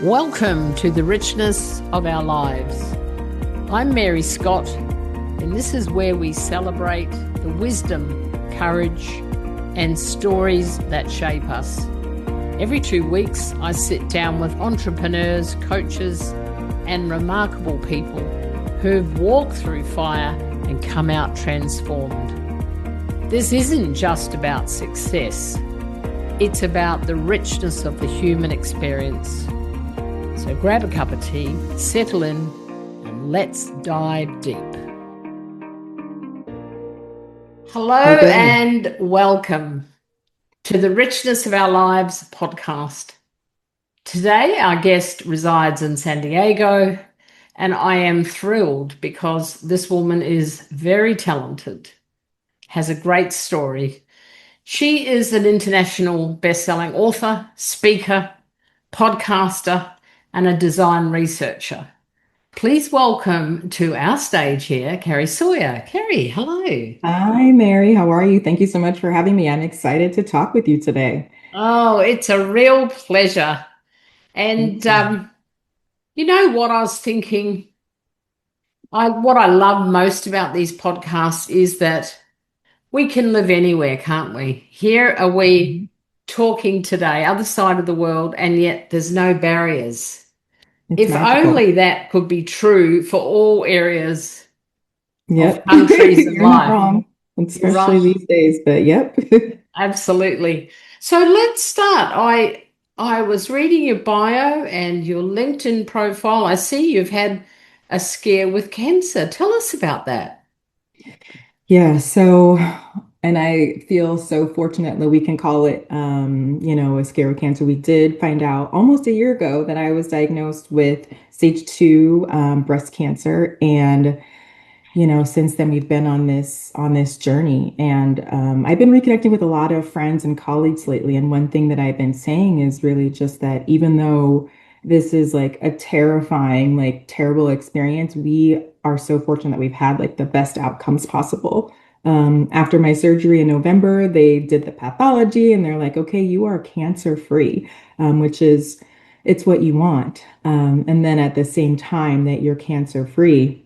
Welcome to the richness of our lives. I'm Mary Scott, and this is where we celebrate the wisdom, courage, and stories that shape us. Every 2 weeks, I sit down with entrepreneurs, coaches, and remarkable people who've walked through fire and come out transformed. This isn't just about success. It's about the richness of the human experience. So grab a cup of tea, settle in, and let's dive deep. Hello and welcome to the Richness of Our Lives podcast. Today, our guest resides in San Diego, and I am thrilled because this woman is very talented, has a great story. She is an international best-selling author, speaker, podcaster, and a design researcher. Please welcome to our stage here, Carrie Sawyer. Carrie, hello. Hi, Mary. How are you? Thank you so much for having me. I'm excited to talk with you today. Oh, it's a real pleasure. And you know what I was thinking? What I love most about these podcasts is that we can live anywhere, can't we? Here are we Mhm. talking today, other side of the world, and yet there's no barriers. It's If magical. only that could be true for all areas of Yep. countries and You're not life. wrong, You're especially right. these days, but yep. Absolutely. So let's start. I was reading your bio and your LinkedIn profile. I see you've had a scare with cancer. Tell us about that. Yeah, and I feel so fortunate that we can call it, a scare with cancer. We did find out almost a year ago that I was diagnosed with stage two breast cancer, and since then we've been on this journey, and I've been reconnecting with a lot of friends and colleagues lately. And one thing that I've been saying is really just that even though this is like a terrifying, like terrible experience, we are so fortunate that we've had like the best outcomes possible. After my surgery in November, they did the pathology and they're like, okay, you are cancer free, which is it's what you want. And then at the same time that you're cancer free,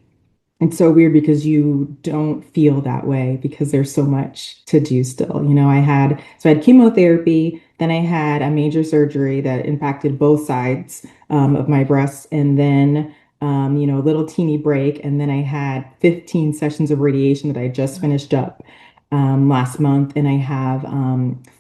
it's so weird because you don't feel that way because there's so much to do still. I had chemotherapy, then I had a major surgery that impacted both sides of my breasts, and then a little teeny break, and then I had 15 sessions of radiation that I just finished up last month, and I have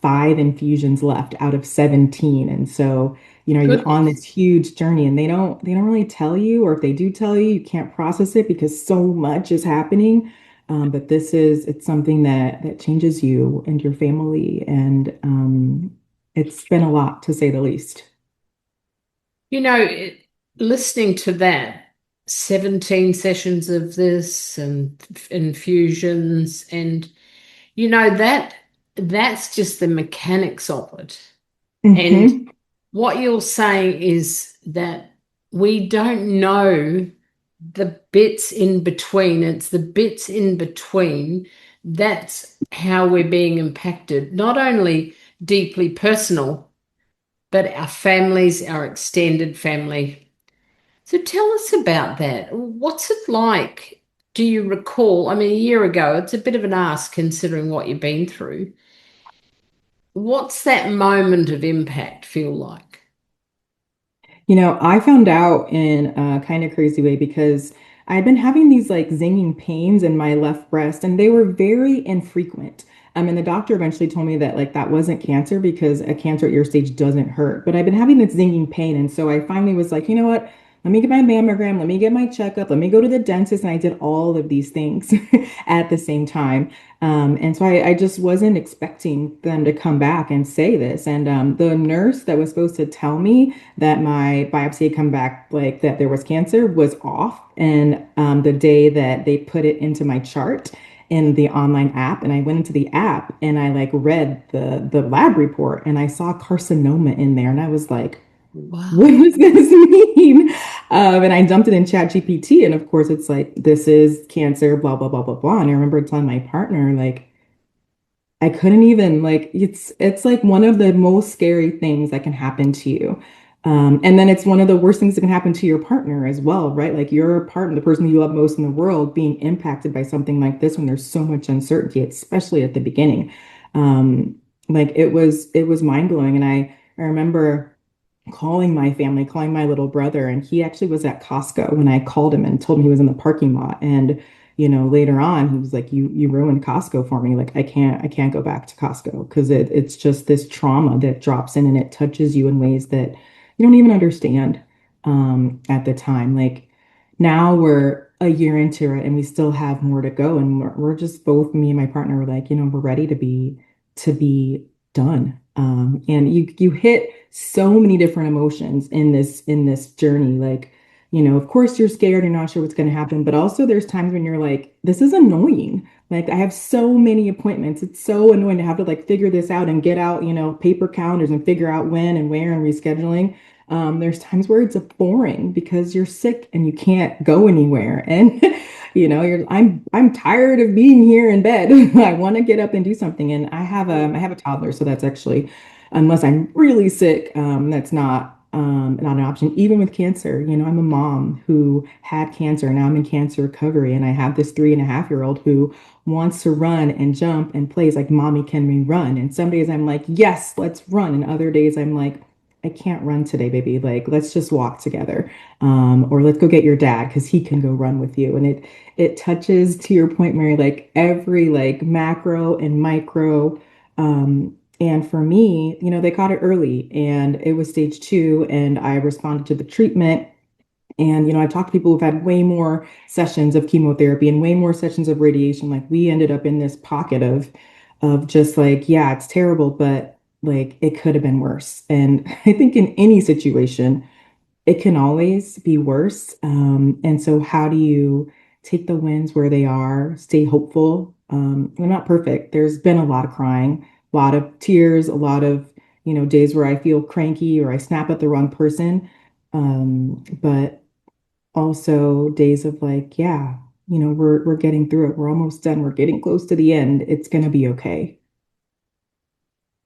five infusions left out of 17. And so you're on Goodness. this huge journey, and they don't really tell you, or if they do tell you, you can't process it because so much is happening. But it's something that changes you and your family, and it's been a lot to say the least. You know, listening to that, 17 sessions of this and infusions, and that's just the mechanics of it. And Hmm. what you're saying is that we don't know the bits in between. It's the bits in between. That's how we're being impacted, not only deeply personal, but our families, our extended family. So tell us about that. What's it like? Do you recall? I mean, a year ago, it's a bit of an ask considering what you've been through. What's that moment of impact feel like? I found out in a kind of crazy way because I'd been having these like zinging pains in my left breast, and they were very infrequent. And the doctor eventually told me that like that wasn't cancer because a cancer at your stage doesn't hurt. But I've been having this zinging pain, and so I finally was like, you know what? Let me get my mammogram, let me get my checkup, let me go to the dentist, and I did all of these things at the same time. And so I just wasn't expecting them to come back and say this. And the nurse that was supposed to tell me that my biopsy had come back like that there was cancer was off. And the day that they put it into my chart in the online app, and I went into the app and I like read the lab report and I saw carcinoma in there, and I was like, what Wow. does this mean? And I dumped it in Chat GPT, and of course it's like, this is cancer, blah blah blah blah blah. And I remember telling my partner, like, I couldn't even like it's like one of the most scary things that can happen to you. And then it's one of the worst things that can happen to your partner as well, right? Like your partner, the person you love most in the world, being impacted by something like this when there's so much uncertainty, especially at the beginning. Um, like it was mind blowing. And I remember calling my family, calling my little brother, and he actually was at Costco when I called him and told him he was in the parking lot. And later on, he was like, "You ruined Costco for me. Like I can't go back to Costco because it's just this trauma that drops in and it touches you in ways that you don't even understand at the time. Like now we're a year into it and we still have more to go, and we're just both me and my partner were like, we're ready to be done. And you hit so many different emotions in this journey. Like, of course you're scared, you're not sure what's going to happen, but also there's times when you're like, this is annoying. Like I have so many appointments. It's so annoying to have to like figure this out and get out, paper calendars and figure out when and where and rescheduling. There's times where it's boring because you're sick and you can't go anywhere. And I'm tired of being here in bed. I want to get up and do something. And I have a toddler, so that's actually, unless I'm really sick, that's not an option. Even with cancer, I'm a mom who had cancer. Now I'm in cancer recovery, and I have this 3.5-year-old who wants to run and jump and plays like, "Mommy, can we run?" And some days I'm like, "Yes, let's run." And other days I'm like, "I can't run today, baby. Like, let's just walk together." Or let's go get your dad because he can go run with you. And it touches, to your point, Mary, like every like macro and micro. And for me, they caught it early and it was stage 2, and I responded to the treatment. And, I talked to people who've had way more sessions of chemotherapy and way more sessions of radiation. Like we ended up in this pocket of just like, yeah, it's terrible, but like it could have been worse. And I think in any situation, it can always be worse. And so how do you take the wins where they are, stay hopeful? We're not perfect. There's been a lot of crying, a lot of tears, a lot of, days where I feel cranky or I snap at the wrong person. But also days of like, yeah, we're getting through it. We're almost done. We're getting close to the end. It's gonna be okay.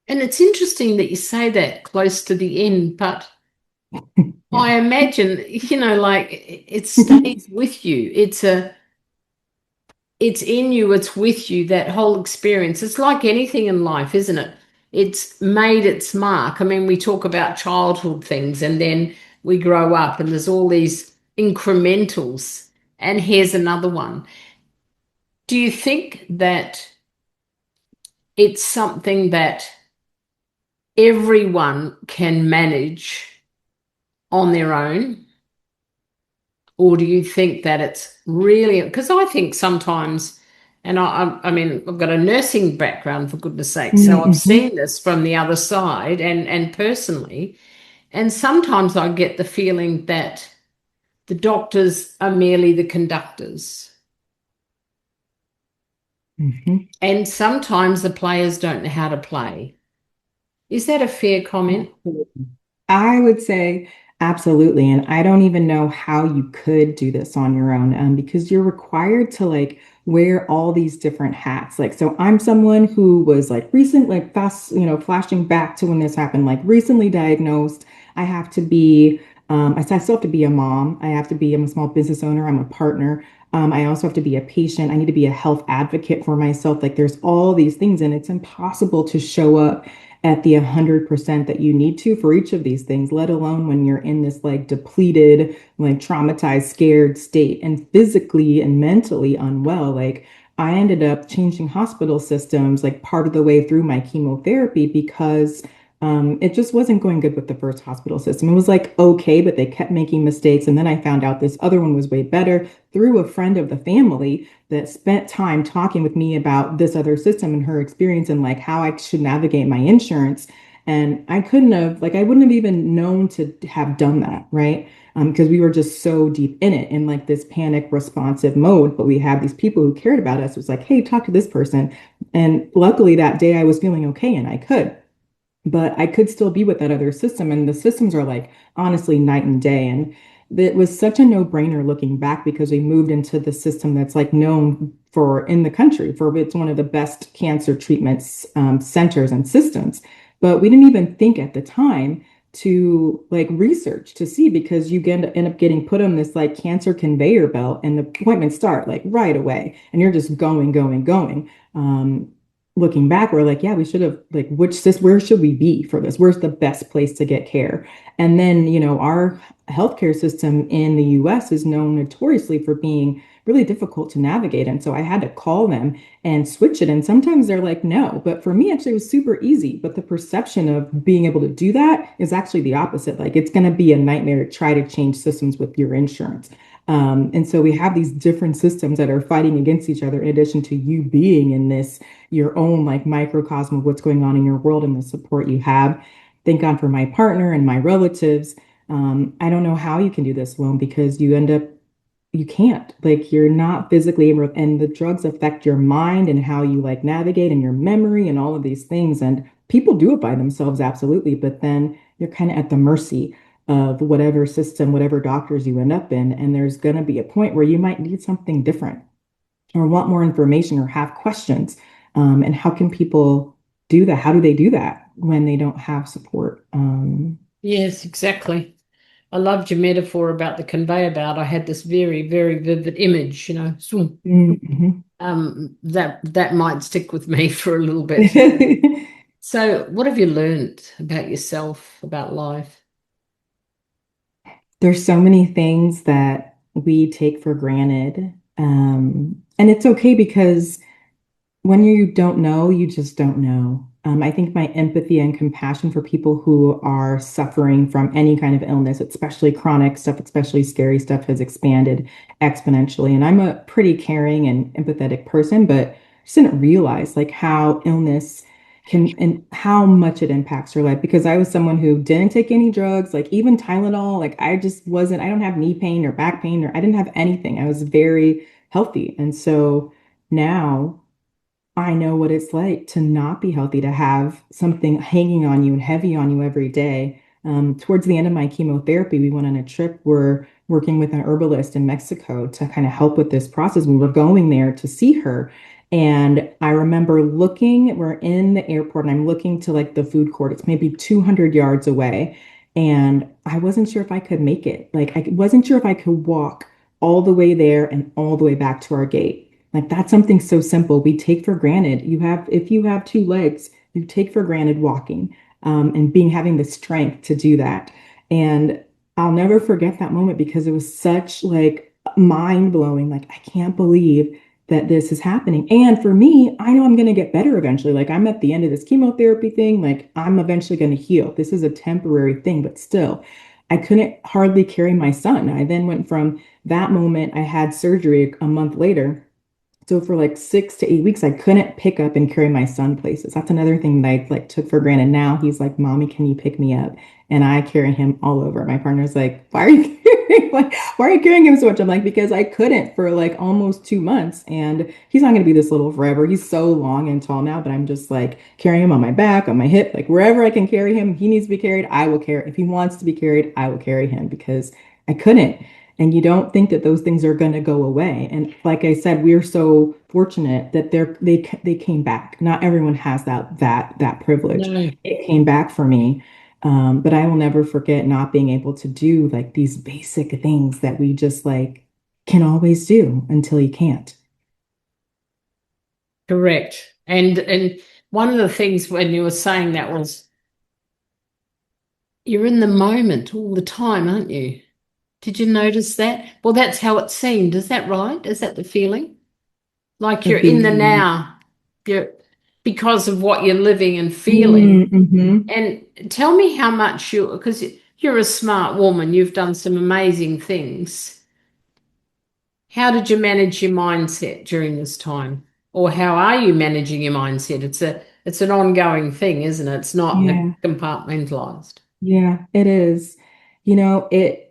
And it's interesting that you say that close to the end, but Yeah. I imagine, like it stays with you. It's in you, it's with you, that whole experience. It's like anything in life, isn't it? It's made its mark. I mean, we talk about childhood things and then we grow up and there's all these incrementals. And here's another one. Do you think that it's something that everyone can manage on their own? Or do you think that it's really, because I think sometimes, and I mean, I've got a nursing background for goodness sake, so I've Mhm. seen this from the other side and personally, and sometimes I get the feeling that the doctors are merely the conductors, Mhm. and sometimes the players don't know how to play. Is that a fair comment? Absolutely. I would say absolutely. And I don't even know how you could do this on your own, because you're required to like wear all these different hats. Like, so I'm someone who was like recent, like fast, flashing back to when this happened, like recently diagnosed. I have to be, I still have to be a mom. I'm a small business owner. I'm a partner. I also have to be a patient. I need to be a health advocate for myself. Like, there's all these things, and it's impossible to show up at the 100% that you need to for each of these things, let alone when you're in this like depleted, like traumatized, scared state and physically and mentally unwell. Like I ended up changing hospital systems like part of the way through my chemotherapy because it just wasn't going good with the first hospital system. It was like okay, but they kept making mistakes. And then I found out this other one was way better through a friend of the family that spent time talking with me about this other system and her experience and like how I should navigate my insurance. And I couldn't have, like, I wouldn't have even known to have done that, right? Because we were just so deep in it in like this panic responsive mode. But we had these people who cared about us. It was like, hey, talk to this person. And luckily that day I was feeling okay and I could, but I could still be with that other system. And the systems are like honestly night and day. And it was such a no-brainer looking back because we moved into the system that's like known for in the country for it's one of the best cancer treatments centers and systems. But we didn't even think at the time to like research to see because you end up getting put on this like cancer conveyor belt and the appointments start like right away and you're just going, going, going. Looking back, we're like, yeah, we should have like where should we be for this? Where's the best place to get care? And then, our healthcare system in the US is known notoriously for being really difficult to navigate. And so I had to call them and switch it. And sometimes they're like, no. But for me, actually, it was super easy. But the perception of being able to do that is actually the opposite. Like it's going to be a nightmare to try to change systems with your insurance. And so we have these different systems that are fighting against each other, in addition to you being in this, your own like microcosm of what's going on in your world and the support you have. Thank God for my partner and my relatives. I don't know how you can do this alone because you can't like you're not physically able and the drugs affect your mind and how you like navigate and your memory and all of these things and people do it by themselves absolutely but then you're kind of at the mercy of whatever system whatever doctors you end up in and there's going to be a point where you might need something different or want more information or have questions and how can people do that how do they do that when they don't have support Yes, exactly. I loved your metaphor about the conveyor belt. I had this very, very vivid image, swoom. mhm. That might stick with me for a little bit. So, what have you learned about yourself, about life? There's so many things that we take for granted. And it's okay because when you don't know, you just don't know. I think my empathy and compassion for people who are suffering from any kind of illness, especially chronic stuff, especially scary stuff, has expanded exponentially. And I'm a pretty caring and empathetic person, but I just didn't realize like how illness can and how much it impacts your life. Because I was someone who didn't take any drugs, like even Tylenol, like I just wasn't, I don't have knee pain or back pain, or I didn't have anything. I was very healthy. And so now I know what it's like to not be healthy, to have something hanging on you and heavy on you every day. Towards the end of my chemotherapy, we went on a trip. We're working with an herbalist in Mexico to kind of help with this process. We were going there to see her. And I remember we're in the airport and I'm looking to like the food court. It's maybe 200 yards away. And I wasn't sure if I could make it. Like, I wasn't sure if I could walk all the way there and all the way back to our gate. Like that's something so simple we take for granted. If you have two legs, you take for granted walking and being having the strength to do that. And I'll never forget that moment because it was such like mind blowing. Like I can't believe that this is happening. And for me, I know I'm going to get better eventually. Like I'm at the end of this chemotherapy thing. Like I'm eventually going to heal. This is a temporary thing, but still, I couldn't hardly carry my son. I then went from that moment. I had surgery a month later so for like 6 to 8 weeks, I couldn't pick up and carry my son places. That's another thing that I like took for granted. Now he's like, "Mommy, can you pick me up?" And I carry him all over. My partner's like, "Why are you why are you carrying him so much?" I'm like, "Because I couldn't for like almost 2 months, and he's not gonna be this little forever. He's so long and tall now, but I'm just like carrying him on my back, on my hip, like wherever I can carry him. He needs to be carried. I will carry. If he wants to be carried, I will carry him because I couldn't. And you don't think that those things are going to go away. And like I said, we're so fortunate that they came back. Not everyone has that privilege. No, It came back for me. But I will never forget not being able to do like these basic things that we just like can always do until you can't. correct. And one of the things when you were saying that was you're in the moment all the time, aren't you? Did you notice that? Well, that's how it seemed. Is that right? Is that the feeling? Like you're Of in the being, now, you're because of what you're living and feeling. mm-hmm. And tell me how much because you're a smart woman, you've done some amazing things. How did you manage your mindset during this time? Or how are you managing your mindset? It's an ongoing thing, isn't it? It's not Yeah. compartmentalized. Yeah, it is. It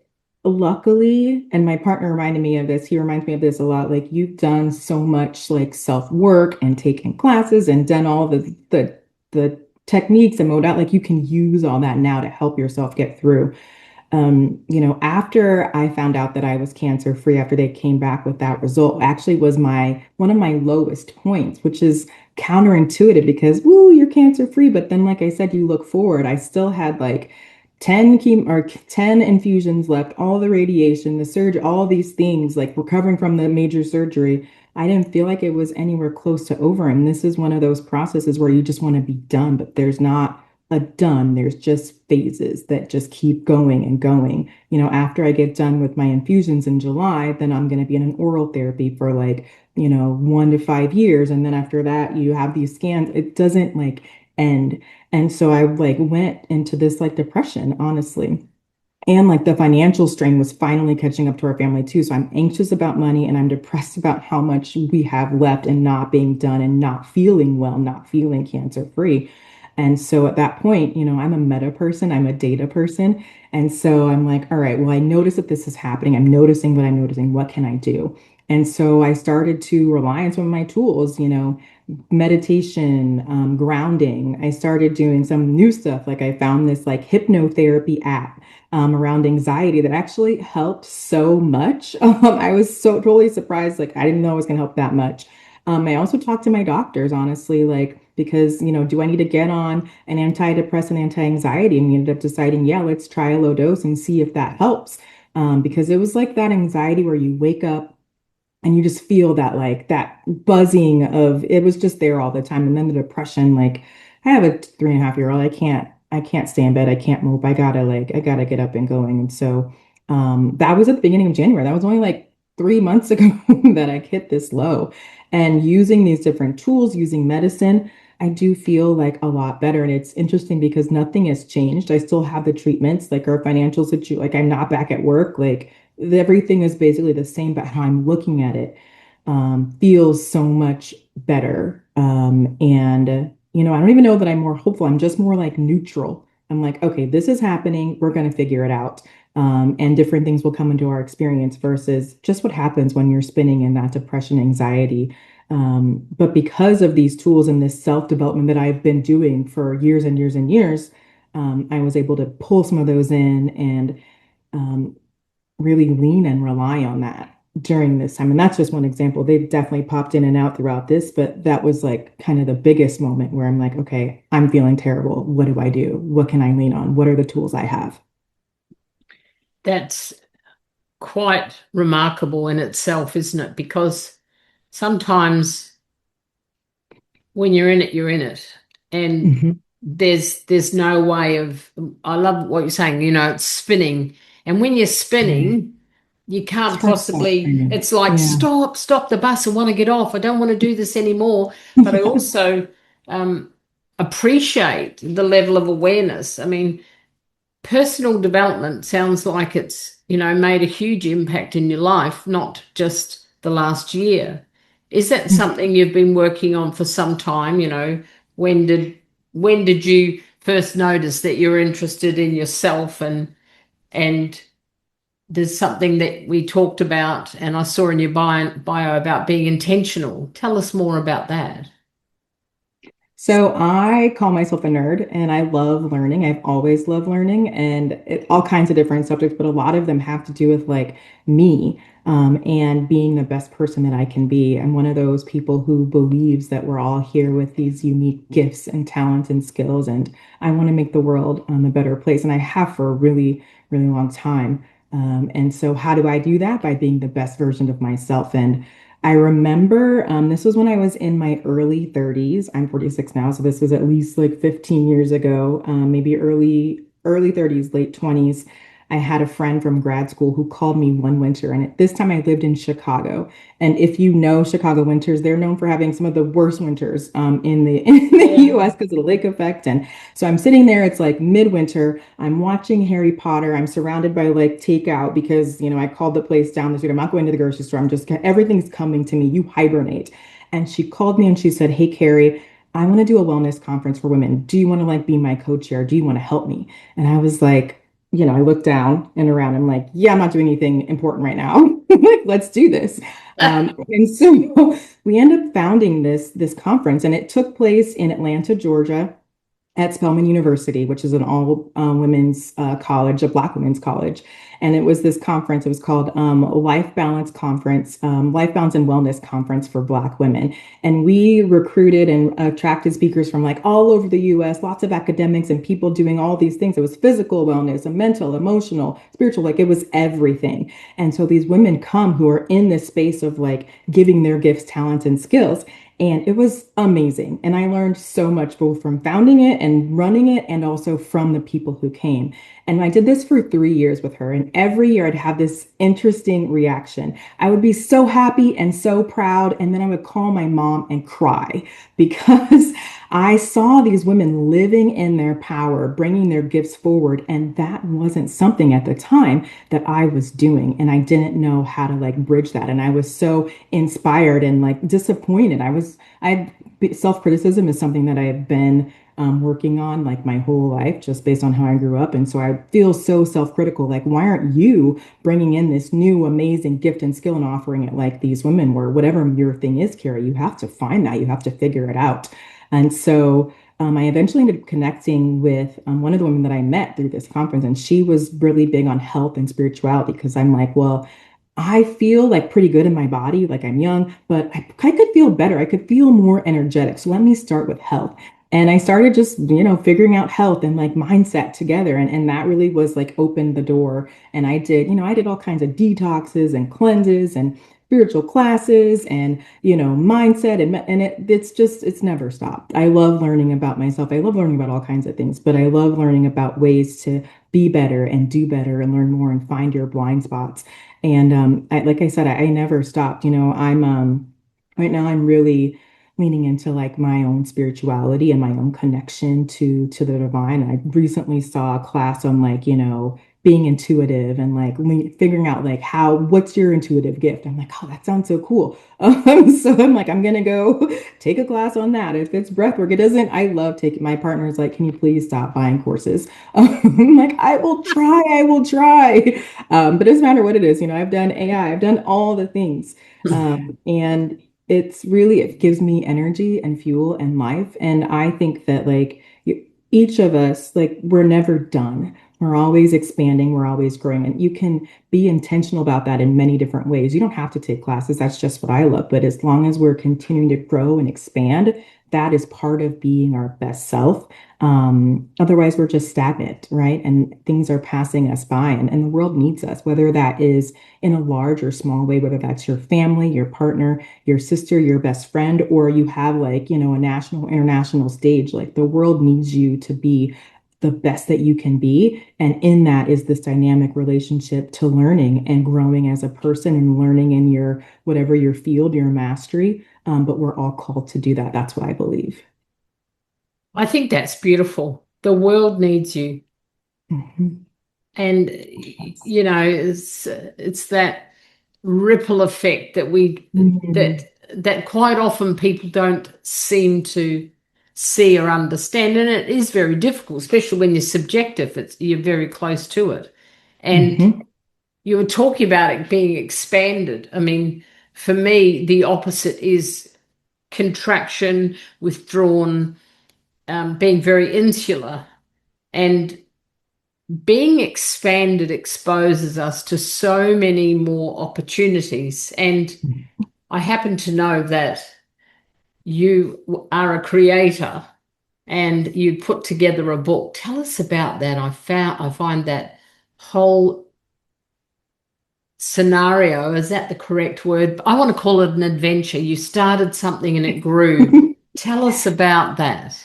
luckily, and my partner reminded me of this. He reminds me of this a lot. Like you've done so much like self-work and taken classes and done all the techniques and modal like you can use all that now to help yourself get through. After I found out that I was cancer free, after they came back with that result, actually was my one of my lowest points, which is counterintuitive because, woo, you're cancer free. But then, like I said, you look forward. I still had like 10 infusions left, all the radiation, the surgery, all these things, like recovering from the major surgery. I didn't feel like it was anywhere close to over. And this is one of those processes where you just want to be done, but there's not a done. There's just phases that just keep going and going. After I get done with my infusions in July, then I'm going to be in an oral therapy for like, 1 to 5 years. And then after that, you have these scans. It doesn't like end. And so I like went into this like depression, honestly. And like the financial strain was finally catching up to our family too. So I'm anxious about money and I'm depressed about how much we have left and not being done and not feeling well, not feeling cancer free. And so at that point, I'm a meta person, I'm a data person. And so I'm like, all right, well, I notice that this is happening. I'm noticing what I'm noticing. What can I do? And so I started to rely on some of my tools, meditation, grounding. I started doing some new stuff. Like I found this like hypnotherapy app around anxiety that actually helped so much. I was so totally surprised. Like I didn't know it was going to help that much. I also talked to my doctors, honestly, like because, do I need to get on an antidepressant, anti-anxiety? And we ended up deciding, yeah, let's try a low dose and see if that helps. Because it was like that anxiety where you wake up and you just feel that like that buzzing of it was just there all the time. And then the depression, like I have a 3.5 year old, I can't stay in bed, I can't move, I gotta get up and going. And so that was at the beginning of January. That was only like 3 months ago that I hit this low. And using these different tools, using medicine, I do feel like a lot better. And it's interesting because nothing has changed. I still have the treatments, like our financial situation, like I'm not back at work, like everything is basically the same, but how I'm looking at it feels so much better. And I don't even know that I'm more hopeful. I'm just more like neutral. I'm like, okay, this is happening. We're going to figure it out. And different things will come into our experience versus just what happens when you're spinning in that depression, anxiety. But because of these tools and this self-development that I've been doing for years and years and years, I was able to pull some of those in and um, really lean and rely on that during this time. And that's just one example. They've definitely popped in and out throughout this, but that was like kind of the biggest moment where I'm like, okay, I'm feeling terrible. What do I do? What can I lean on? What are the tools I have? That's quite remarkable in itself, isn't it? Because sometimes when you're in it, you're in it. And Mhm. there's no way of, I love what you're saying, it's spinning. And when you're Right. spinning, you Just can't gotta stop possibly, spinning. it's like, Yeah. stop the bus. I want to get off. I don't want to do this anymore. But I Yeah. also um, appreciate the level of awareness. I mean, personal development sounds like it's, made a huge impact in your life, not just the last year. Is that something you've been working on for some time? When did when did you first notice that you're interested in yourself and there's something that we talked about and I saw in your bio about being intentional. Tell us more about that. So I call myself a nerd and I love learning. I've always loved learning and all kinds of different subjects, but a lot of them have to do with like me and being the best person that I can be. I'm one of those people who believes that we're all here with these unique gifts and talents and skills, and I want to make the world a better place. And I have for a really, really long time. And so how do I do that? By being the best version of myself. And I remember this was when I was in my early 30s. I'm 46 now, so this was at least like 15 years ago, maybe early 30s, late 20s. I had a friend from grad school who called me one winter, and at this time I lived in Chicago. And if you know Chicago winters, they're known for having some of the worst winters in the in the Yeah. U.S. because of the lake effect. And so I'm sitting there, it's like midwinter. I'm watching Harry Potter. I'm surrounded by like takeout because, I called the place down the street. I'm not going to the grocery store. Everything's coming to me. You hibernate. And she called me and she said, hey, Carrie, I want to do a wellness conference for women. Do you want to like be my co-chair? Do you want to help me? And I was like, I looked down and around. I'm like, yeah, I'm not doing anything important right now. Like, let's do this. And so we ended up founding this conference, and it took place in Atlanta, Georgia. at Spelman University, which is an all women's college, a Black women's college. And it was this conference. It was called Life Balance Conference, Life Balance and Wellness Conference for Black women. And we recruited and attracted speakers from like all over the US, lots of academics and people doing all these things. It was physical wellness, and mental, emotional, spiritual, like it was everything. And so these women come who are in this space of like giving their gifts, talents, and skills. And it was amazing. And I learned so much both from founding it and running it and also from the people who came. And I did this for 3 years with her. And every year I'd have this interesting reaction. I would be so happy and so proud. And then I would call my mom and cry because I saw these women living in their power, bringing their gifts forward. And that wasn't something at the time that I was doing. And I didn't know how to like bridge that. And I was so inspired and like disappointed. I self-criticism is something that I have been working on like my whole life, just based on how I grew up. And so I feel so self-critical. Like, why aren't you bringing in this new amazing gift and skill and offering it like these women were? Whatever your thing is, Carrie, you have to find that. You have to figure it out. And so I eventually ended up connecting with one of the women that I met through this conference, and she was really big on health and spirituality because I'm like, well, I feel like pretty good in my body, like I'm young, but I could feel better. I could feel more energetic. So let me start with health. And I started just, figuring out health and like mindset together. And that really was like opened the door. And I did all kinds of detoxes and cleanses and spiritual classes and, mindset. And it's never stopped. I love learning about myself. I love learning about all kinds of things, but I love learning about ways to be better and do better and learn more and find your blind spots. And like I said, I never stopped. I'm right now I'm really leaning into like my own spirituality and my own connection to the divine. I recently saw a class on like, being intuitive and like figuring out like what's your intuitive gift. I'm like, oh, that sounds so cool. So I'm like, I'm gonna go take a class on that. If it's breath work, it doesn't. I love taking. My partner's like, can you please stop buying courses? I'm like, I will try. I will try. But it doesn't matter what it is. I've done AI. I've done all the things. And it gives me energy and fuel and life. And I think that like each of us, like we're never done. We're always expanding, we're always growing. And you can be intentional about that in many different ways. You don't have to take classes. That's just what I love. But as long as we're continuing to grow and expand, that is part of being our best self. Otherwise, we're just stagnant, right? And things are passing us by, and the world needs us, whether that is in a large or small way, whether that's your family, your partner, your sister, your best friend, or you have like, a national, international stage. Like the world needs you to be the best that you can be. And in that is this dynamic relationship to learning and growing as a person and learning in your whatever your field, your mastery. But we're all called to do that. That's what I believe. I think that's beautiful. The world needs you. Mhm. And it's that ripple effect that we Mhm. that quite often people don't seem to see or understand. And it is very difficult, especially when you're subjective. You're very close to it. And Mhm. you were talking about it being expanded. I mean, for me, the opposite is contraction, withdrawn, being very insular. And being expanded exposes us to so many more opportunities. And I happen to know that you are a creator and you put together a book. Tell us about that. I find that whole scenario, is that the correct word? I want to call it an adventure. You started something and it grew. Tell us about that.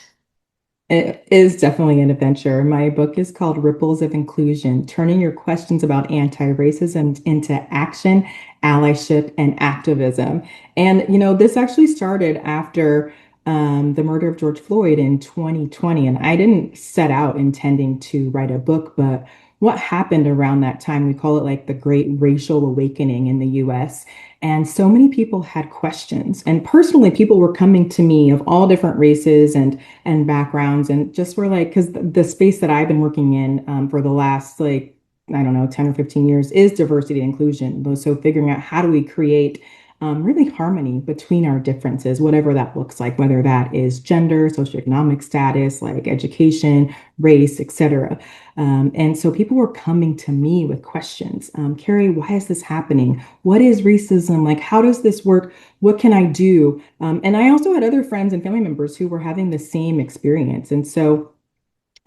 It is definitely an adventure. My book is called Ripples of Inclusion, turning your questions about anti-racism into action, allyship, and activism. And, this actually started after the murder of George Floyd in 2020. And I didn't set out intending to write a book, but what happened around that time, we call it like the Great Racial Awakening in the US. And so many people had questions. And personally, people were coming to me of all different races and backgrounds and just were like because the space that I've been working in for the last like I don't know 10 or 15 years is diversity and inclusion. So figuring out how do we create really harmony between our differences, whatever that looks like, whether that is gender, socioeconomic status, like education, race, etc. And so people were coming to me with questions. Carrie, why is this happening? What is racism? Like, how does this work? What can I do? And I also had other friends and family members who were having the same experience. And so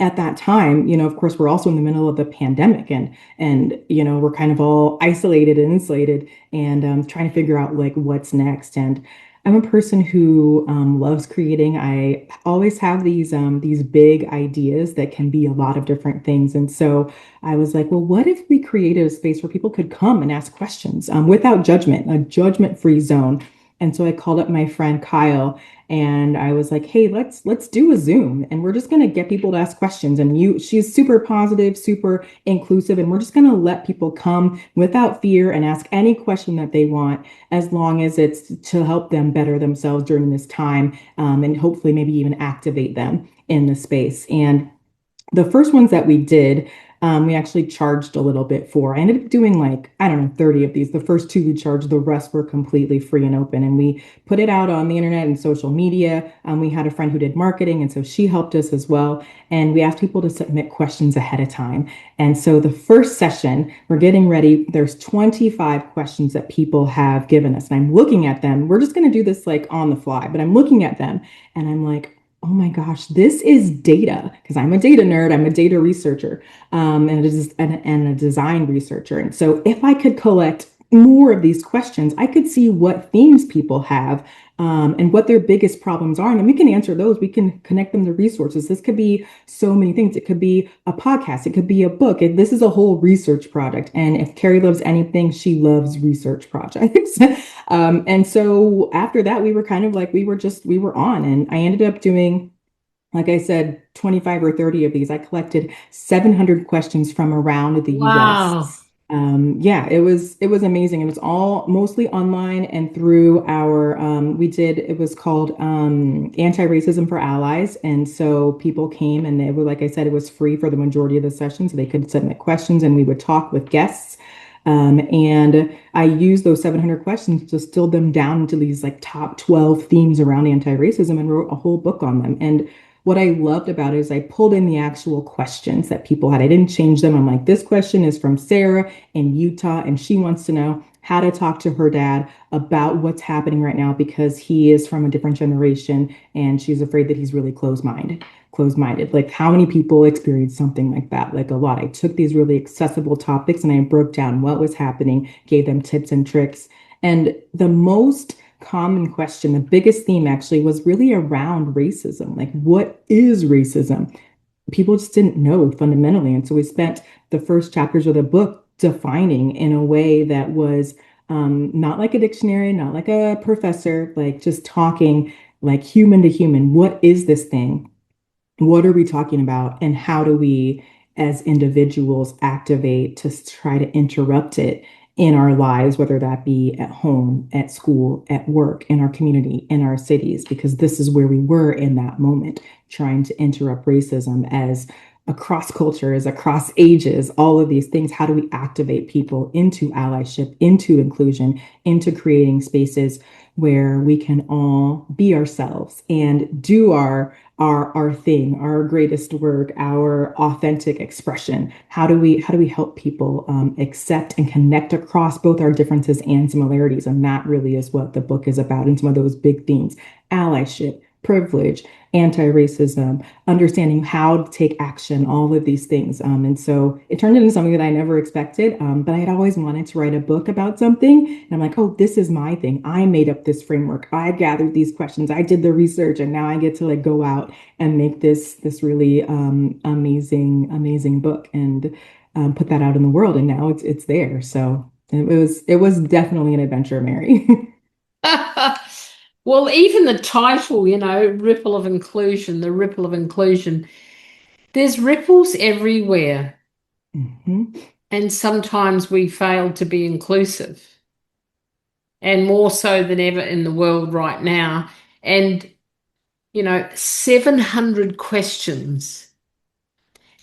at that time, of course, we're also in the middle of the pandemic, and we're kind of all isolated and insulated, and trying to figure out like what's next. And I'm a person who loves creating. I always have these big ideas that can be a lot of different things. And so I was like, well, what if we created a space where people could come and ask questions without judgment, a judgment-free zone? And so I called up my friend Kyle, and I was like, "Hey, let's do a Zoom, and we're just gonna get people to ask questions." And she's super positive, super inclusive, and we're just gonna let people come without fear and ask any question that they want, as long as it's to help them better themselves during this time, and hopefully maybe even activate them in the space. And the first ones that we did, we actually charged a little bit for. I ended up doing like, I don't know, 30 of these. The first two we charged, the rest were completely free and open. And we put it out on the internet and social media. We had a friend who did marketing, and so she helped us as well. And we asked people to submit questions ahead of time. And so the first session, we're getting ready. There's 25 questions that people have given us. And I'm looking at them. We're just going to do this like on the fly, but I'm looking at them and I'm like, oh my gosh, this is data, because I'm a data nerd, I'm a data researcher, and a design researcher. And so if I could collect more of these questions, I could see what themes people have, and what their biggest problems are. And then we can answer those. We can connect them to resources. This could be so many things. It could be a podcast. It could be a book. This is a whole research project. And if Carrie loves anything, she loves research projects. And so after that, we were kind of like, we were on. And I ended up doing, like I said, 25 or 30 of these. I collected 700 questions from around the US. Wow. Yeah, it was amazing. It was all mostly online and through it was called Anti-Racism for Allies. And so people came, and they were, like I said, it was free for the majority of the session. So they could submit questions and we would talk with guests. And I used those 700 questions to distill them down into these like top 12 themes around anti-racism and wrote a whole book on them. And what I loved about it is I pulled in the actual questions that people had. I didn't change them. I'm like, this question is from Sarah in Utah, and she wants to know how to talk to her dad about what's happening right now because he is from a different generation and she's afraid that he's really closed-minded. Like, how many people experience something like that? Like, a lot. I took these really accessible topics and I broke down what was happening, gave them tips and tricks. And the most common question, the biggest theme actually, was really around racism. Like, what is racism? People just didn't know fundamentally. And so we spent the first chapters of the book defining in a way that was not like a dictionary, not like a professor, like just talking like human to human. What is this thing? What are we talking about? And how do we, as individuals, activate to try to interrupt it in our lives, whether that be at home, at school, at work, in our community, in our cities? Because this is where we were in that moment, trying to interrupt racism as across cultures, across ages, all of these things. How do we activate people into allyship, into inclusion, into creating spaces where we can all be ourselves and do our thing, our greatest work, our authentic expression? How do we help people accept and connect across both our differences and similarities? And that really is what the book is about, and some of those big themes: allyship, privilege, anti-racism, understanding how to take action, all of these things. And so it turned into something that I never expected. But I had always wanted to write a book about something. And I'm like, oh, this is my thing. I made up this framework. I gathered these questions. I did the research, and now I get to like go out and make this really amazing book and put that out in the world. And now it's there. So it was definitely an adventure, Mary. Well, even the title, Ripple of Inclusion, the ripple of inclusion, there's ripples everywhere. Mhm. And sometimes we fail to be inclusive, and more so than ever in the world right now. And, 700 questions.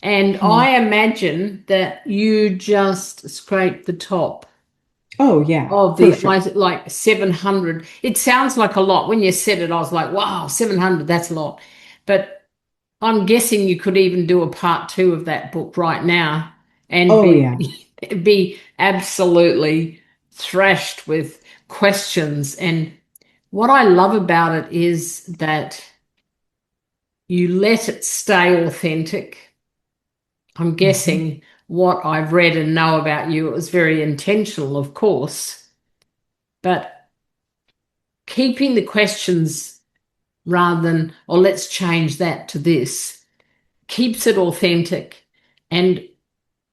And Hmm. I imagine that you just scraped the top. Oh yeah, of for the sure. like 700. It sounds like a lot. When you said it, I was like, wow, 700, that's a lot. But I'm guessing you could even do a part two of that book right now and Oh yeah. be absolutely thrashed with questions. And what I love about it is that you let it stay authentic. I'm Mhm. guessing what I've read and know about you, it was very intentional, of course, but keeping the questions rather than, oh, let's change that to this, keeps it authentic. And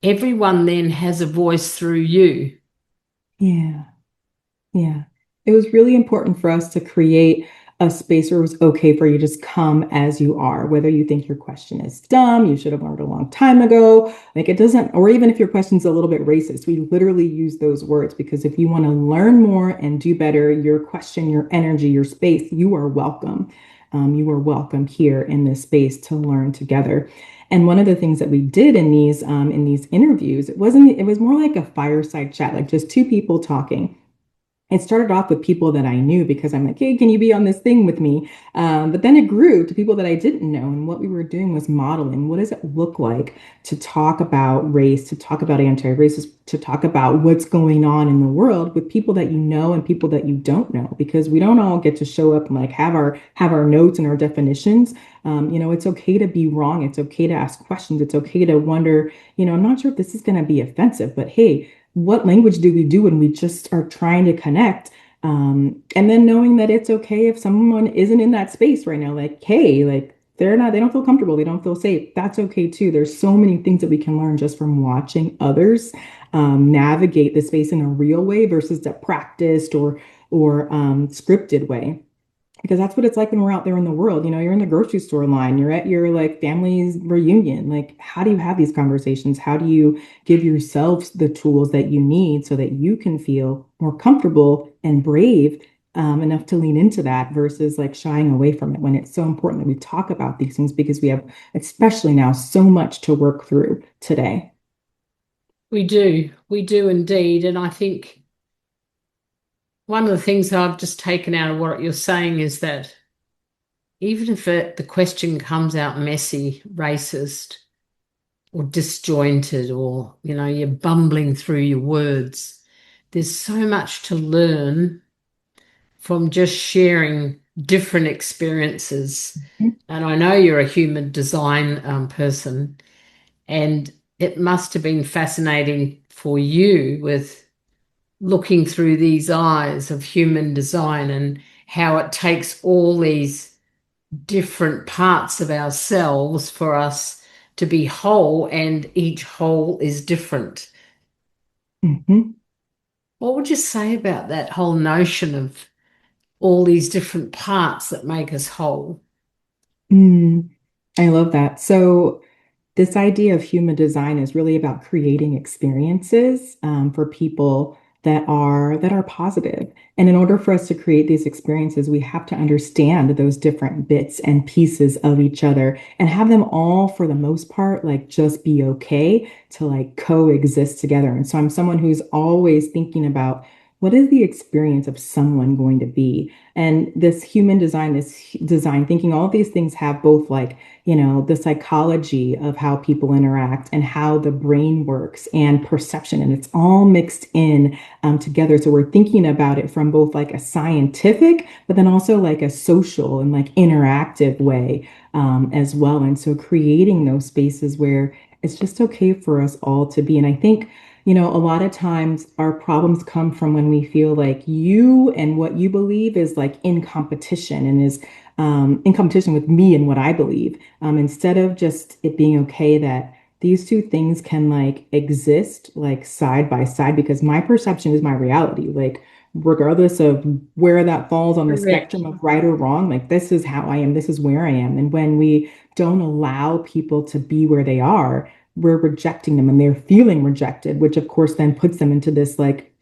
everyone then has a voice through you. Yeah. Yeah. It was really important for us to create a space where it was okay for you to just come as you are, whether you think your question is dumb, you should have learned a long time ago. Like it doesn't, or even if your question's a little bit racist, we literally use those words because if you want to learn more and do better, your question, your energy, your space, you are welcome. You are welcome here in this space to learn together. And one of the things that we did in these interviews, it was more like a fireside chat, like just two people talking. It started off with people that I knew because I'm like, hey, can you be on this thing with me? But then it grew to people that I didn't know. And what we were doing was modeling what does it look like to talk about race, to talk about anti-racist, to talk about what's going on in the world with people that you know and people that you don't know, because we don't all get to show up and like have our notes and our definitions. It's okay to be wrong. It's okay to ask questions. It's okay to wonder, I'm not sure if this is going to be offensive, but hey, what language do we do when we just are trying to connect? And then knowing that it's okay if someone isn't in that space right now, like, hey, like they don't feel comfortable, they don't feel safe. That's okay too. There's so many things that we can learn just from watching others navigate the space in a real way versus a practiced or scripted way, because that's what it's like when we're out there in the world. You're in the grocery store line, you're at your like family's reunion. Like, how do you have these conversations? How do you give yourself the tools that you need so that you can feel more comfortable and brave enough to lean into that versus like shying away from it when it's so important that we talk about these things because we have, especially now, so much to work through today. We do indeed. And I think one of the things that I've just taken out of what you're saying is that even if the question comes out messy, racist, or disjointed, or, you're bumbling through your words, there's so much to learn from just sharing different experiences. And I know you're a human design person, and it must have been fascinating for you with looking through these eyes of human design and how it takes all these different parts of ourselves for us to be whole, and each whole is different. Mhm. What would you say about that whole notion of all these different parts that make us whole? Mm, I love that. So, this idea of human design is really about creating experiences for people that are positive. And in order for us to create these experiences, we have to understand those different bits and pieces of each other and have them all, for the most part, like just be okay to like coexist together. And so I'm someone who's always thinking about what is the experience of someone going to be? And this human design, this design thinking, all of these things have both like the psychology of how people interact and how the brain works and perception. And it's all mixed in together. So we're thinking about it from both like a scientific, but then also like a social and like interactive way as well. And so creating those spaces where it's just okay for us all to be. And I think, a lot of times our problems come from when we feel like you and what you believe is like in competition and is in competition with me and what I believe, instead of just it being okay that these two things can like exist like side by side because my perception is my reality. Like, regardless of where that falls on the Correct. spectrum of right or wrong, like this is how I am, this is where I am. And when we don't allow people to be where they are, we're rejecting them and they're feeling rejected, which of course then puts them into this like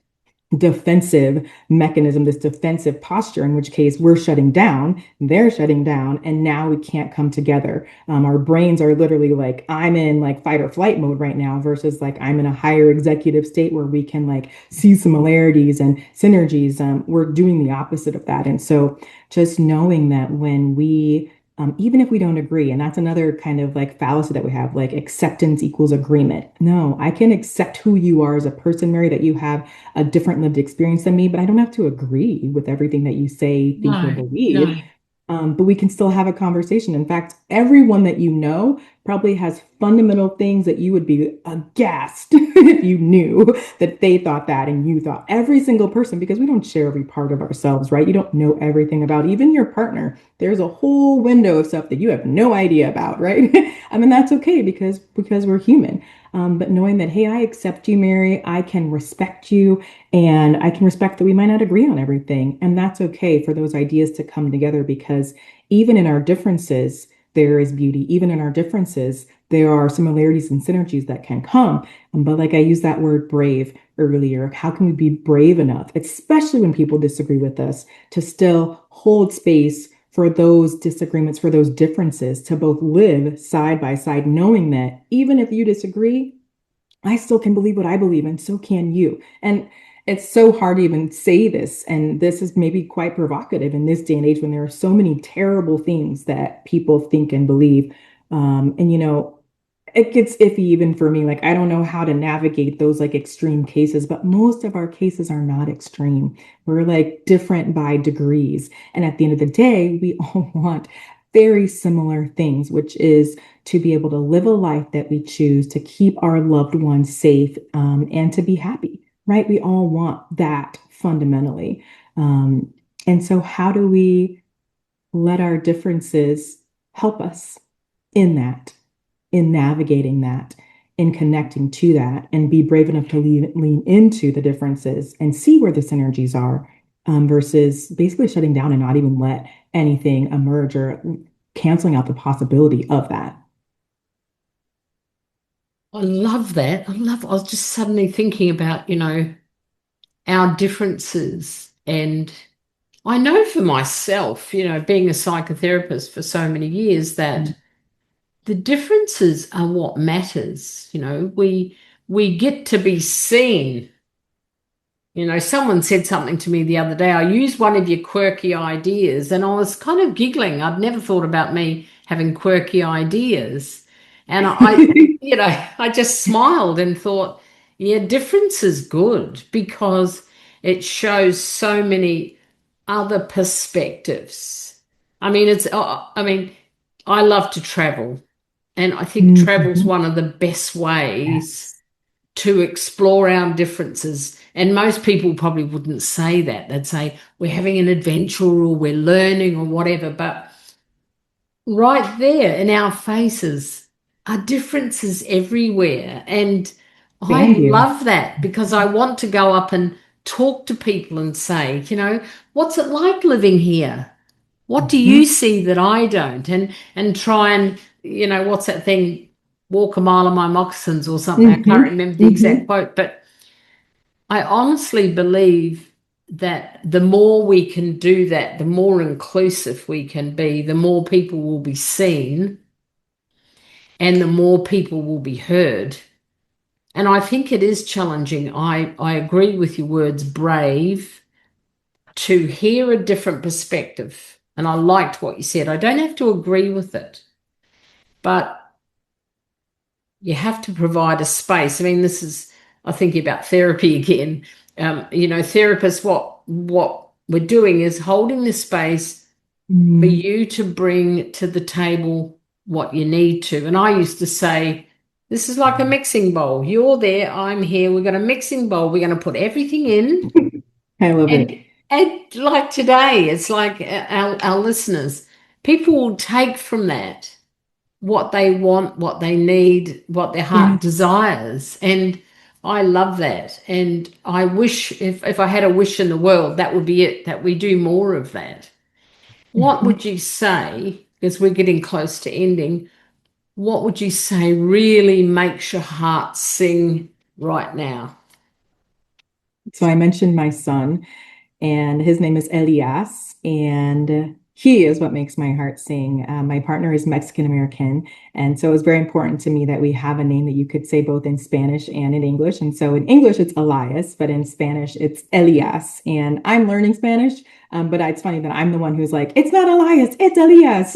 defensive mechanism, this defensive posture, in which case we're shutting down, they're shutting down, and now we can't come together. Our brains are literally like, I'm in like fight or flight mode right now, versus like I'm in a higher executive state where we can like see similarities and synergies. We're doing the opposite of that. And so just knowing that when we even if we don't agree, and that's another kind of like fallacy that we have, like acceptance equals agreement. No, I can accept who you are as a person, Mary, that you have a different lived experience than me, but I don't have to agree with everything that you say, think, or No, believe. no. But we can still have a conversation. In fact, everyone that you know probably has fundamental things that you would be aghast if you knew that they thought that and you thought. Every single person, because we don't share every part of ourselves, right? You don't know everything about even your partner. There's a whole window of stuff that you have no idea about, right? I mean, that's okay because we're human. But knowing that, hey, I accept you, Mary, I can respect you, and I can respect that we might not agree on everything. And that's okay for those ideas to come together because even in our differences, there is beauty. Even in our differences, there are similarities and synergies that can come. But like I used that word brave earlier, how can we be brave enough, especially when people disagree with us, to still hold space for those disagreements, for those differences, to both live side by side, knowing that even if you disagree, I still can believe what I believe, and so can you. And it's so hard to even say this. And this is maybe quite provocative in this day and age when there are so many terrible things that people think and believe. And, it gets iffy even for me. Like, I don't know how to navigate those like extreme cases, but most of our cases are not extreme. We're like different by degrees. And at the end of the day, we all want very similar things, which is to be able to live a life that we choose, to keep our loved ones safe, and to be happy, right? We all want that fundamentally. Um, and so, how do we let our differences help us in that, in navigating that, in connecting to that, and be brave enough to lean into the differences and see where the synergies are, versus basically shutting down and not even let anything emerge or canceling out the possibility of that. I love that. I was just suddenly thinking about, our differences. And I know for myself, being a psychotherapist for so many years, that the differences are what matters. We get to be seen. Someone said something to me the other day. I used one of your quirky ideas and I was kind of giggling. I'd never thought about me having quirky ideas. And I just smiled and thought, yeah, difference is good because it shows so many other perspectives. I love to travel, and I think travel's Mhm. one of the best ways Yes. to explore our differences. And most people probably wouldn't say that. They'd say we're having an adventure or we're learning or whatever. But right there in our faces are differences everywhere. And I Expand you. love that because I want to go up and talk to people and say, what's it like living here? What do Mhm. you see that I don't? And try and, what's that thing? Walk a mile in my moccasins or something. I can't Mhm. remember the exact Mhm. quote, but I honestly believe that the more we can do that, the more inclusive we can be, the more people will be seen and the more people will be heard. And I think it is challenging. I agree with your words, brave, to hear a different perspective. And I liked what you said. I don't have to agree with it, but you have to provide a space. I mean, I'm thinking about therapy again. Therapists, what we're doing is holding the space for Mhm. you to bring to the table what you need to. And I used to say, this is like a mixing bowl. You're there, I'm here. We've got a mixing bowl. We're going to put everything in. I love And, it. and like today, it's like our listeners, people will take from that what they want, what they need, what their heart Yes. desires. And I love that. And I wish if I had a wish in the world, that would be it, that we do more of that. What Mhm. would you say, because we're getting close to ending, what would you say really makes your heart sing right now? So I mentioned my son, and his name is Elias, and he is what makes my heart sing. My partner is Mexican American, and so it's very important to me that we have a name that you could say both in Spanish and in English. And so in English it's Elias, but in Spanish it's Elias. And I'm learning Spanish, but it's funny that I'm the one who's like, it's not Elias, it's Elias.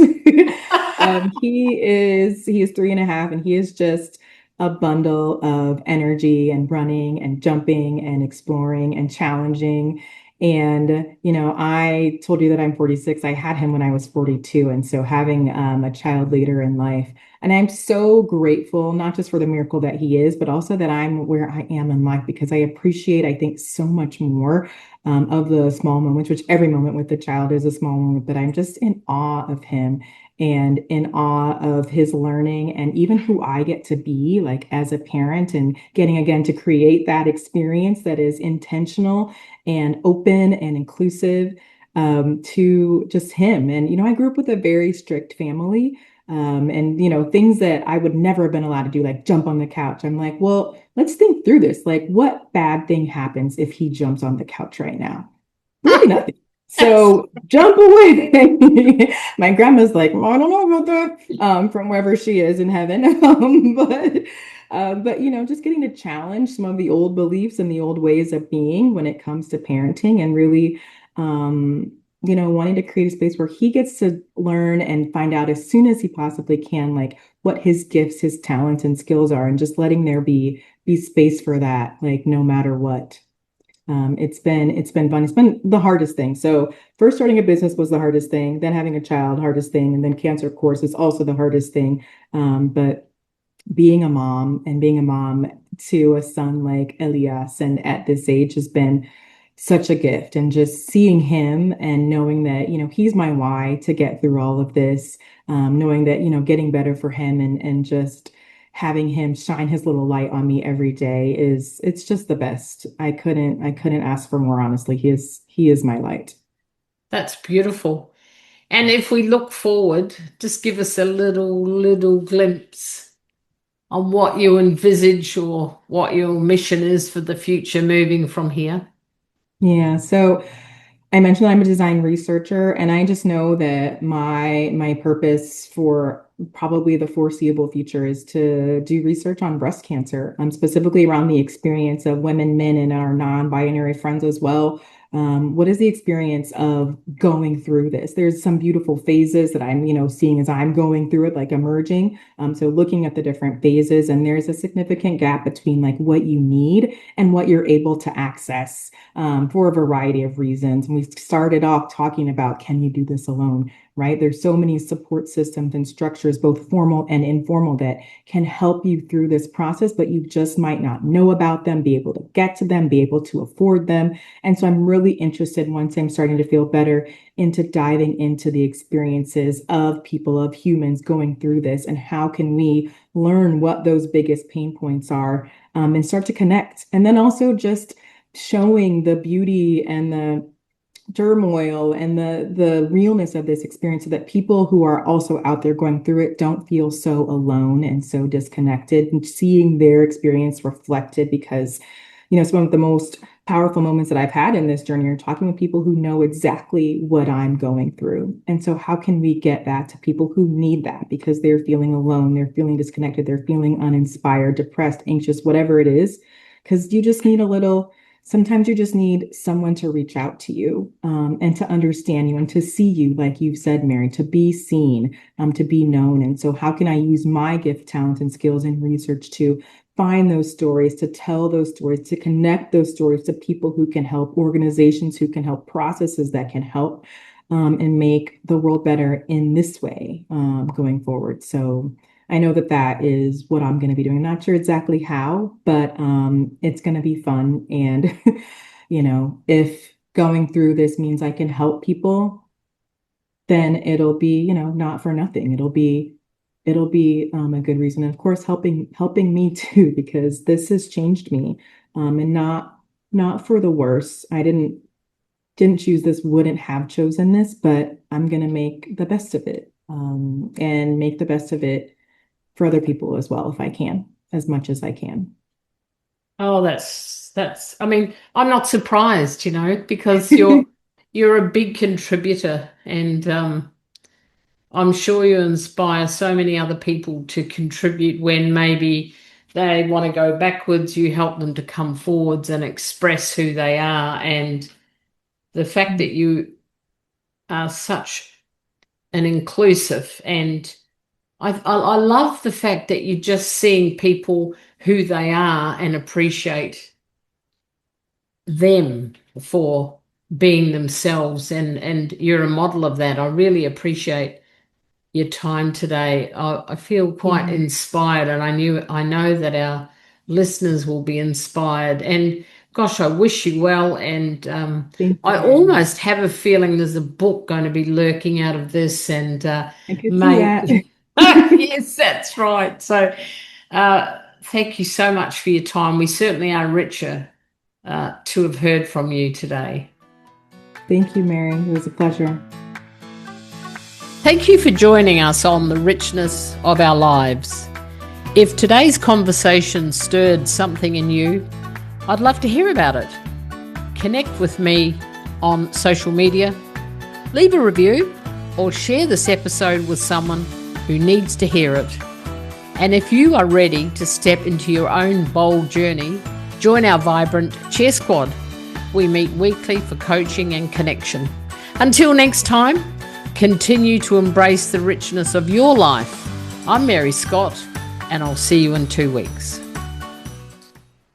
He is 3.5, and he is just a bundle of energy and running and jumping and exploring and challenging. And, I told you that I'm 46. I had him when I was 42. And so having a child later in life, and I'm so grateful, not just for the miracle that he is, but also that I'm where I am in life because I appreciate, I think, so much more of the small moments, which every moment with the child is a small moment, but I'm just in awe of him and in awe of his learning and even who I get to be like as a parent and getting again to create that experience that is intentional and open and inclusive to just him. And, I grew up with a very strict family. And, things that I would never have been allowed to do, like jump on the couch. I'm like, well, let's think through this. Like, what bad thing happens if he jumps on the couch right now? Really nothing. That's So jump away. My grandma's like, well, I don't know about that, from wherever she is in heaven. But just getting to challenge some of the old beliefs and the old ways of being when it comes to parenting and really, wanting to create a space where he gets to learn and find out as soon as he possibly can, like what his gifts, his talents and skills are, and just letting there be space for that, like no matter what. It's been fun. It's been the hardest thing. So first starting a business was the hardest thing, then having a child, hardest thing, and then cancer, of course, is also the hardest thing. But being a mom and being a mom to a son like Elias and at this age has been such a gift. And just seeing him and knowing that, he's my why to get through all of this, knowing that, getting better for him and just having him shine his little light on me every day it's just the best. I couldn't ask for more, honestly. He is my light. that's beautiful. And if we look forward, just give us a little glimpse on what you envisage or what your mission is for the future moving from here. Yeah, so I mentioned I'm a design researcher, and I just know that my purpose for probably the foreseeable future is to do research on breast cancer, specifically around the experience of women, men, and our non-binary friends as well. What is the experience of going through this? There's some beautiful phases that I'm, seeing as I'm going through it, like emerging. So looking at the different phases, and there's a significant gap between like what you need and what you're able to access for a variety of reasons. And we started off talking about, can you do this alone? Right? There's so many support systems and structures, both formal and informal, that can help you through this process, but you just might not know about them, be able to get to them, be able to afford them. And so I'm really interested, once I'm starting to feel better, into diving into the experiences of people, of humans going through this, and how can we learn what those biggest pain points are, and start to connect. And then also just showing the beauty and the turmoil and the realness of this experience so that people who are also out there going through it don't feel so alone and so disconnected, and seeing their experience reflected. Because it's one of the most powerful moments that I've had in this journey are talking with people who know exactly what I'm going through. And so how can we get that to people who need that because they're feeling alone, they're feeling disconnected, they're feeling uninspired, depressed, anxious, whatever it is? Because you just need a little. Sometimes you just need someone to reach out to you, and to understand you and to see you, like you've said, Mary, to be seen, to be known. And so, how can I use my gift, talent, and skills in research to find those stories, to tell those stories, to connect those stories to people who can help, organizations who can help, processes that can help, and make the world better in this way, going forward. So, I know that that is what I'm going to be doing. Not sure exactly how, but it's going to be fun. And, if going through this means I can help people, then it'll be, not for nothing. It'll be a good reason. And of course, helping me too, because this has changed me, and not for the worse. I didn't choose this, wouldn't have chosen this, but I'm going to make the best of it, and make the best of it for other people as well, if I can, as much as I can. Oh, I mean, I'm not surprised, because you're a big contributor, and I'm sure you inspire so many other people to contribute when maybe they want to go backwards. You help them to come forwards and express who they are. And the fact that you are such an inclusive, and I love the fact that you're just seeing people who they are and appreciate them for being themselves, and you're a model of that. I really appreciate your time today. I feel quite inspired, and I know that our listeners will be inspired. And gosh, I wish you well. And Thank you I very much. almost have a feeling there's a book going to be lurking out of this, and I could see that. may yes, that's right. So thank you so much for your time. We certainly are richer to have heard from you today. Thank you, Mary. It was a pleasure. Thank you for joining us on The Richness of Our Lives. If today's conversation stirred something in you, I'd love to hear about it. Connect with me on social media, leave a review, or share this episode with someone who needs to hear it. And if you are ready to step into your own bold journey, join our vibrant Cheer Squad. We meet weekly for coaching and connection. Until next time, continue to embrace the richness of your life. I'm Mary Scott, and I'll see you in 2 weeks.